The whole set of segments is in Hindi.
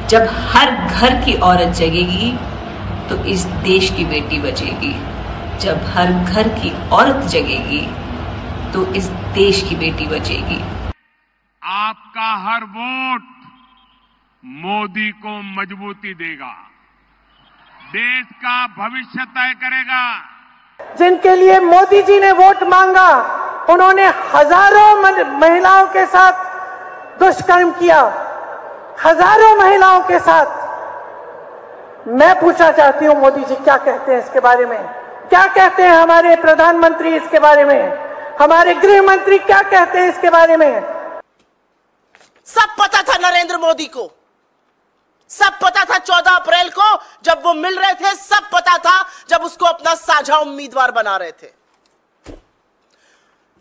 जब हर घर की औरत जगेगी तो इस देश की बेटी बचेगी। जब हर घर की औरत जगेगी तो इस देश की बेटी बचेगी। आपका हर वोट मोदी को मजबूती देगा, देश का भविष्य तय करेगा। जिनके लिए मोदी जी ने वोट मांगा, उन्होंने हजारों महिलाओं के साथ दुष्कर्म किया, हजारों महिलाओं के साथ। मैं पूछना चाहती हूं, मोदी जी क्या कहते हैं इसके बारे में? क्या कहते हैं हमारे प्रधानमंत्री इसके बारे में? हमारे गृह मंत्री क्या कहते हैं इसके बारे में? सब पता था नरेंद्र मोदी को, सब पता था 14 अप्रैल को जब वो मिल रहे थे, सब पता था जब उसको अपना साझा उम्मीदवार बना रहे थे।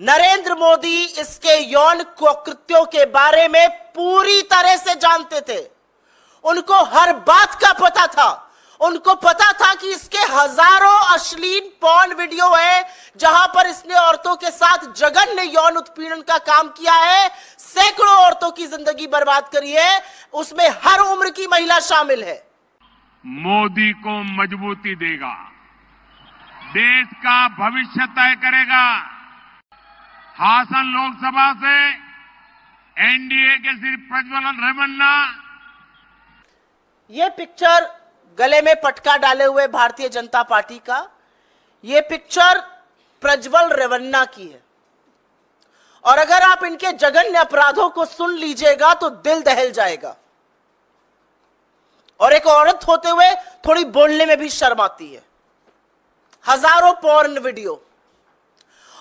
नरेंद्र मोदी इसके यौन कुकृत्यों के बारे में पूरी तरह से जानते थे। उनको हर बात का पता था। उनको पता था कि इसके हजारों अश्लील पॉर्न वीडियो है जहां पर इसने औरतों के साथ जघन्य यौन उत्पीड़न का काम किया है, सैकड़ों औरतों की जिंदगी बर्बाद करी है, उसमें हर उम्र की महिला शामिल है। मोदी को मजबूती देगा, देश का भविष्य तय करेगा। हासन लोकसभा से एनडीए के सिर्फ प्रज्वल रेवन्ना। ये पिक्चर गले में पटका डाले हुए भारतीय जनता पार्टी का, ये पिक्चर प्रज्वल रेवन्ना की है। और अगर आप इनके जघन्य अपराधों को सुन लीजिएगा तो दिल दहल जाएगा। और एक औरत होते हुए थोड़ी बोलने में भी शर्म आती है। हजारों पॉर्न वीडियो,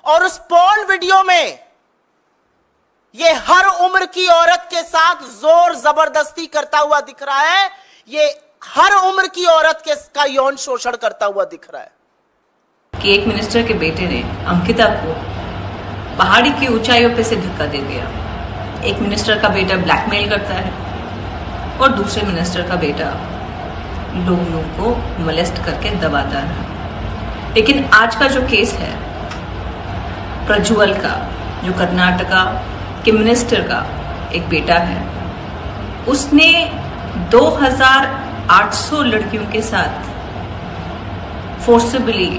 और उस पॉर्न वीडियो में ये हर उम्र की औरत के साथ जोर जबरदस्ती करता हुआ दिख रहा है। ये हर उम्र की औरत का यौन शोषण करता हुआ दिख रहा है। कि एक मिनिस्टर के बेटे ने अंकिता को पहाड़ी की ऊंचाइयों पे से धक्का दे दिया। एक मिनिस्टर का बेटा ब्लैकमेल करता है और दूसरे मिनिस्टर का बेटा लोगों को मोलेस्ट करके दबाता है। लेकिन आज का जो केस है प्रज्वल का, जो कर्नाटका के मिनिस्टर का एक बेटा है, उसने 2800 लड़कियों के साथ फोर्सिबली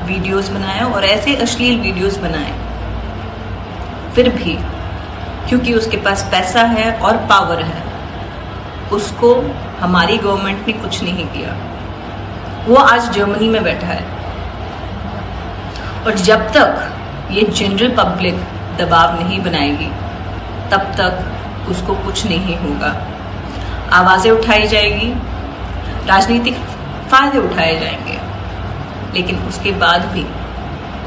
वीडियोस बनाए और ऐसे अश्लील वीडियोस बनाए। फिर भी क्योंकि उसके पास पैसा है और पावर है, उसको हमारी गवर्नमेंट ने कुछ नहीं किया। वो आज जर्मनी में बैठा है और जब तक ये जनरल पब्लिक दबाव नहीं बनाएगी तब तक उसको कुछ नहीं होगा। आवाजें उठाई जाएगी, राजनीतिक फायदे उठाए जाएंगे, लेकिन उसके बाद भी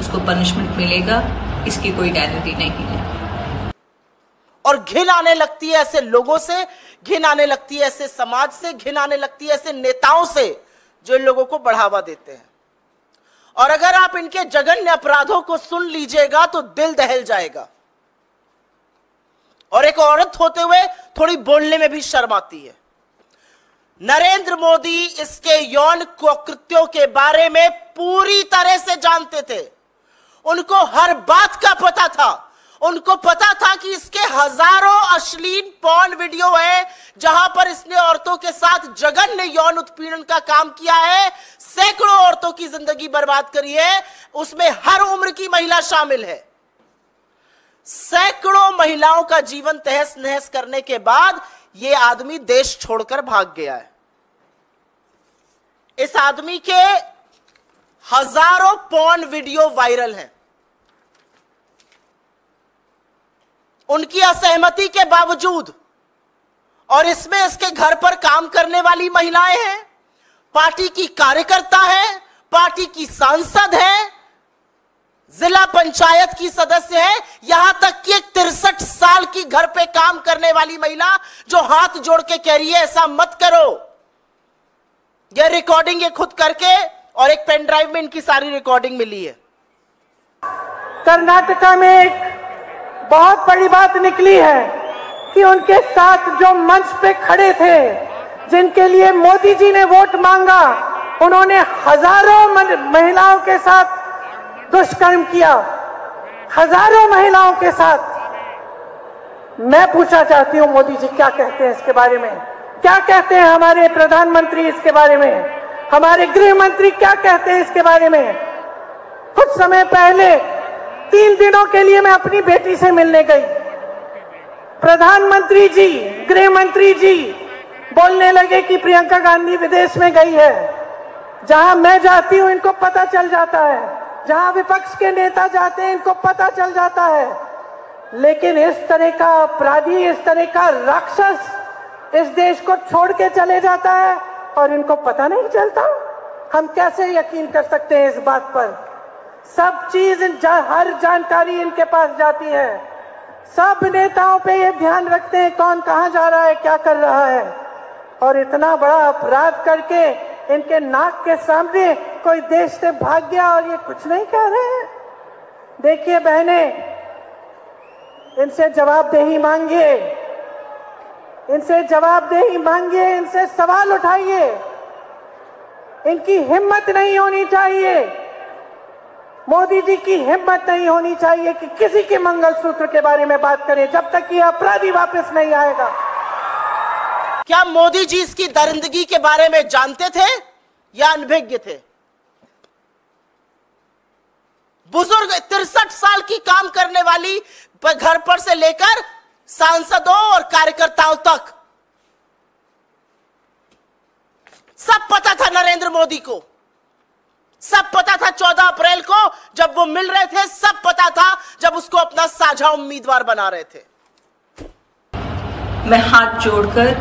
उसको पनिशमेंट मिलेगा, इसकी कोई गारंटी नहीं है। और घिन आने लगती है ऐसे लोगों से, घिन आने लगती है ऐसे समाज से, घिन आने लगती है ऐसे नेताओं से जो इन लोगों को बढ़ावा देते हैं। और अगर आप इनके जघन्य अपराधों को सुन लीजिएगा तो दिल दहल जाएगा। और एक औरत होते हुए थोड़ी बोलने में भी शर्म आती है। नरेंद्र मोदी इसके यौन कुकृत्यों के बारे में पूरी तरह से जानते थे। उनको हर बात का पता था। उनको पता था कि इसके हजारों अश्लील पॉर्न वीडियो है जहां पर इसने औरतों के साथ जघन्य यौन उत्पीड़न का काम किया है, सैकड़ों औरतों की जिंदगी बर्बाद करी है, उसमें हर उम्र की महिला शामिल है। सैकड़ों महिलाओं का जीवन तहस नहस करने के बाद यह आदमी देश छोड़कर भाग गया है। इस आदमी के हजारों पॉर्न वीडियो वायरल हैं। उनकी असहमति के बावजूद, और इसमें इसके घर पर काम करने वाली महिलाएं हैं, पार्टी की कार्यकर्ता है, पार्टी की सांसद है, जिला पंचायत की सदस्य है, यहां तक कि एक 63 साल की घर पे काम करने वाली महिला जो हाथ जोड़ के कह रही है ऐसा मत करो। यह रिकॉर्डिंग ये खुद करके, और एक पेन ड्राइव में इनकी सारी रिकॉर्डिंग मिली है। कर्नाटका में एक बहुत बड़ी बात निकली है कि उनके साथ जो मंच पे खड़े थे, जिनके लिए मोदी जी ने वोट मांगा, उन्होंने हजारों महिलाओं के साथ दुष्कर्म किया, हजारों महिलाओं के साथ। मैं पूछना चाहती हूं, मोदी जी क्या कहते हैं इसके बारे में? क्या कहते हैं हमारे प्रधानमंत्री इसके बारे में, हमारे गृह मंत्री क्या कहते हैं इसके बारे में। कुछ समय पहले 3 दिनों के लिए मैं अपनी बेटी से मिलने गई। प्रधानमंत्री जी, गृह मंत्री जी बोलने लगे कि प्रियंका गांधी विदेश में गई है। जहां मैं जाती हूं इनको पता चल जाता है, जहां विपक्ष के नेता जाते हैं इनको पता चल जाता है, लेकिन इस तरह का अपराधी, इस तरह का राक्षस इस देश को छोड़ के चले जाता है और इनको पता नहीं चलता। हम कैसे यकीन कर सकते हैं इस बात पर। सब चीज, हर जानकारी इनके पास जाती है। सब नेताओं पे ये ध्यान रखते हैं कौन कहां जा रहा है, क्या कर रहा है। और इतना बड़ा अपराध करके इनके नाक के सामने कोई देश से भाग गया और ये कुछ नहीं कह रहे हैं। देखिए बहने, इनसे जवाबदेही मांगिए, इनसे जवाबदेही मांगिए, इनसे सवाल उठाइए। इनकी हिम्मत नहीं होनी चाहिए, मोदी जी की हिम्मत नहीं होनी चाहिए कि किसी के मंगलसूत्र के बारे में बात करें जब तक ये अपराधी वापस नहीं आएगा। क्या मोदी जी इसकी दरिंदगी के बारे में जानते थे या अनभिज्ञ थे? बुजुर्ग 63 साल की काम करने वाली घर पर से लेकर सांसदों और कार्यकर्ताओं तक सब पता था नरेंद्र मोदी को, सब पता था 14 अप्रैल को जब वो मिल रहे थे, सब पता था जब उसको अपना साझा उम्मीदवार बना रहे थे। मैं हाथ जोड़कर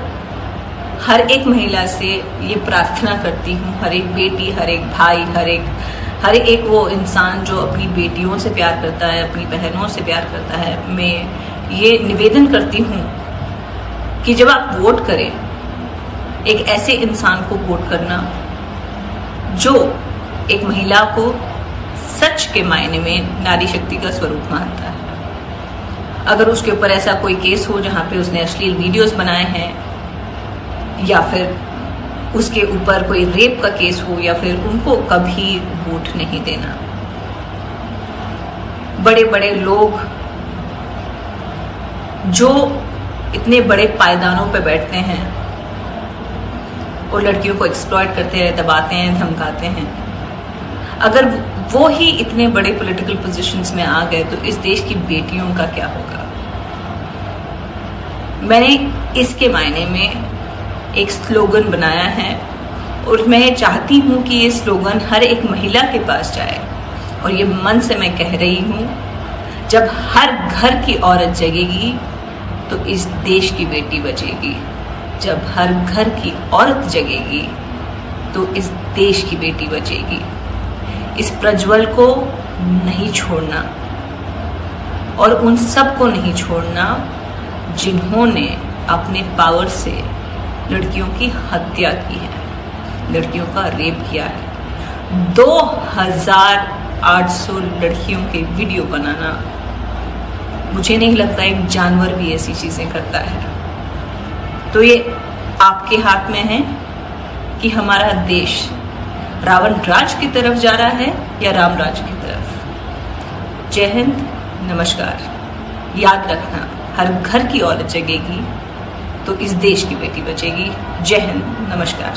हर एक महिला से ये प्रार्थना करती हूँ, हर एक बेटी, हर एक भाई, हर एक वो इंसान जो अपनी बेटियों से प्यार करता है, अपनी बहनों से प्यार करता है, मैं ये निवेदन करती हूँ कि जब आप वोट करें, एक ऐसे इंसान को वोट करना जो एक महिला को सच के मायने में नारी शक्ति का स्वरूप मानता है। अगर उसके ऊपर ऐसा कोई केस हो जहां पे उसने अश्लील वीडियोस बनाए हैं या फिर उसके ऊपर कोई रेप का केस हो, या फिर उनको कभी वोट नहीं देना। बड़े बड़े लोग जो इतने बड़े पायदानों पे बैठते हैं और लड़कियों को एक्सप्लॉइट करते हैं, दबाते हैं, धमकाते हैं, अगर वो ही इतने बड़े पॉलिटिकल पोजीशंस में आ गए तो इस देश की बेटियों का क्या होगा। मैंने इसके मायने में एक स्लोगन बनाया है और मैं चाहती हूं कि ये स्लोगन हर एक महिला के पास जाए, और ये मन से मैं कह रही हूं, जब हर घर की औरत जगेगी तो इस देश की बेटी बचेगी। जब हर घर की औरत जगेगी तो इस देश की बेटी बचेगी। इस प्रज्वल को नहीं छोड़ना और उन सब को नहीं छोड़ना जिन्होंने अपने पावर से लड़कियों की हत्या की है, लड़कियों का रेप किया है। 2800 लड़कियों के वीडियो बनाना, मुझे नहीं लगता एक जानवर भी ऐसी चीजें करता है। तो ये आपके हाथ में है कि हमारा देश रावण राज की तरफ जा रहा है या राम राज की तरफ। जय हिंद, नमस्कार। याद रखना, हर घर की औरत जगेगी तो इस देश की बेटी बचेगी। जय हिंद, नमस्कार।